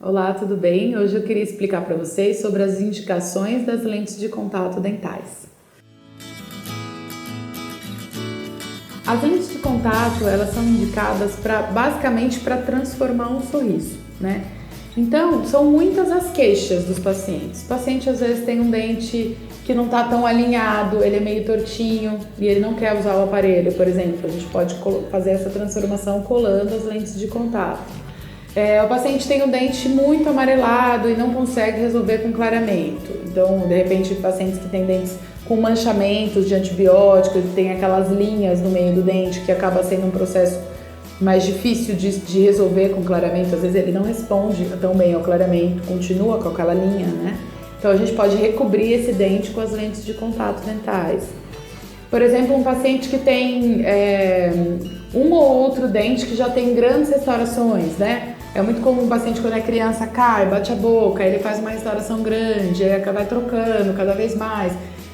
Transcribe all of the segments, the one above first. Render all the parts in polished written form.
Olá, tudo bem? Hoje eu queria explicar para vocês sobre as indicações das lentes de contato dentais. As lentes de contato, elas são indicadas basicamente para transformar um sorriso, né? Então, são muitas as queixas dos pacientes. O paciente às vezes tem um dente que não está tão alinhado, ele é meio tortinho e ele não quer usar o aparelho, por exemplo. A gente pode fazer essa transformação colando as lentes de contato. O paciente tem o dente muito amarelado e não consegue resolver com clareamento. Então, de repente, pacientes que têm dentes com manchamentos de antibióticos, tem aquelas linhas no meio do dente que acaba sendo um processo mais difícil de resolver com clareamento. Às vezes ele não responde tão bem ao clareamento, continua com aquela linha, né? Então a gente pode recobrir esse dente com as lentes de contato dentais. Por exemplo, um paciente que tem um ou outro dente que já tem grandes restaurações, né? É muito comum o paciente, quando é criança, cai, bate a boca, aí ele faz uma restauração grande, aí vai trocando cada vez mais.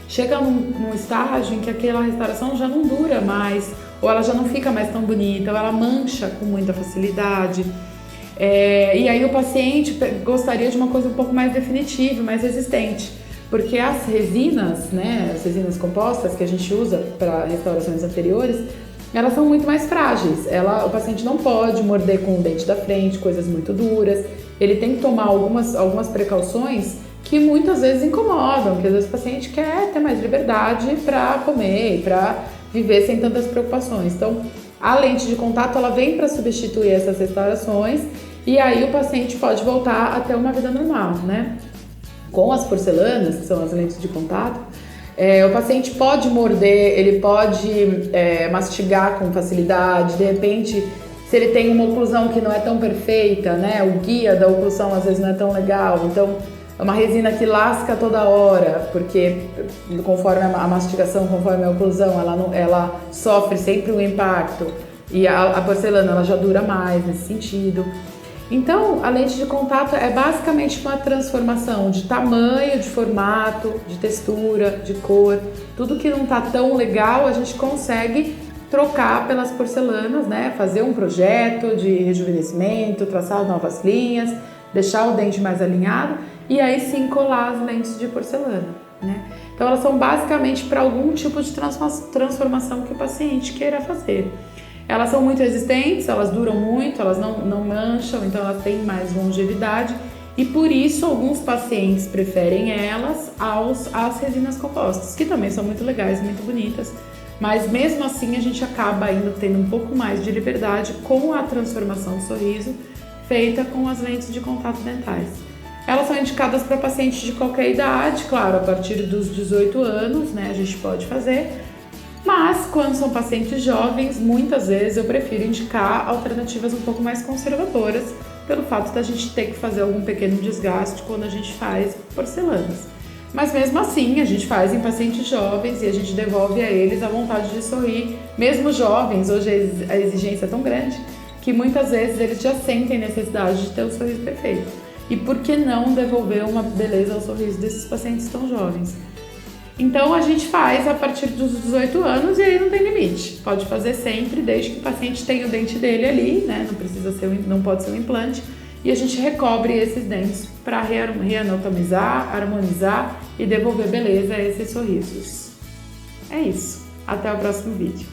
Chega num estágio em que aquela restauração já não dura mais, ou ela já não fica mais tão bonita, ou ela mancha com muita facilidade. E aí o paciente gostaria de uma coisa um pouco mais definitiva, mais resistente, porque as resinas, né, as resinas compostas que a gente usa para restaurações anteriores, elas são muito mais frágeis. O paciente não pode morder com o dente da frente, coisas muito duras. Ele tem que tomar algumas precauções que muitas vezes incomodam, porque às vezes o paciente quer ter mais liberdade para comer e para viver sem tantas preocupações. Então, a lente de contato ela vem para substituir essas restaurações e aí o paciente pode voltar a ter uma vida normal, né? Com as porcelanas, que são as lentes de contato, o paciente pode morder, ele pode mastigar com facilidade, de repente, se ele tem uma oclusão que não é tão perfeita, né? O guia da oclusão às vezes não é tão legal, então é uma resina que lasca toda hora, porque conforme a mastigação, conforme a oclusão, ela sofre sempre um impacto e a porcelana ela já dura mais nesse sentido. Então, a lente de contato é basicamente uma transformação de tamanho, de formato, de textura, de cor. Tudo que não está tão legal, a gente consegue trocar pelas porcelanas, né? Fazer um projeto de rejuvenescimento, traçar novas linhas, deixar o dente mais alinhado e aí sim colar as lentes de porcelana, né? Então, elas são basicamente para algum tipo de transformação que o paciente queira fazer. Elas são muito resistentes, elas duram muito, elas não mancham, então elas têm mais longevidade e por isso alguns pacientes preferem elas às resinas compostas, que também são muito legais, muito bonitas, mas mesmo assim a gente acaba ainda tendo um pouco mais de liberdade com a transformação do sorriso feita com as lentes de contato dentais. Elas são indicadas para pacientes de qualquer idade, claro, a partir dos 18 anos, né, a gente pode fazer. Mas, quando são pacientes jovens, muitas vezes eu prefiro indicar alternativas um pouco mais conservadoras, pelo fato da gente ter que fazer algum pequeno desgaste quando a gente faz porcelanas. Mas mesmo assim, a gente faz em pacientes jovens e a gente devolve a eles a vontade de sorrir. Mesmo jovens, hoje a exigência é tão grande que muitas vezes eles já sentem necessidade de ter um sorriso perfeito. E por que não devolver uma beleza ao sorriso desses pacientes tão jovens? Então a gente faz a partir dos 18 anos e aí não tem limite. Pode fazer sempre, desde que o paciente tenha o dente dele ali, né? Não pode ser um implante. E a gente recobre esses dentes para reanatomizar, harmonizar e devolver beleza a esses sorrisos. É isso. Até o próximo vídeo.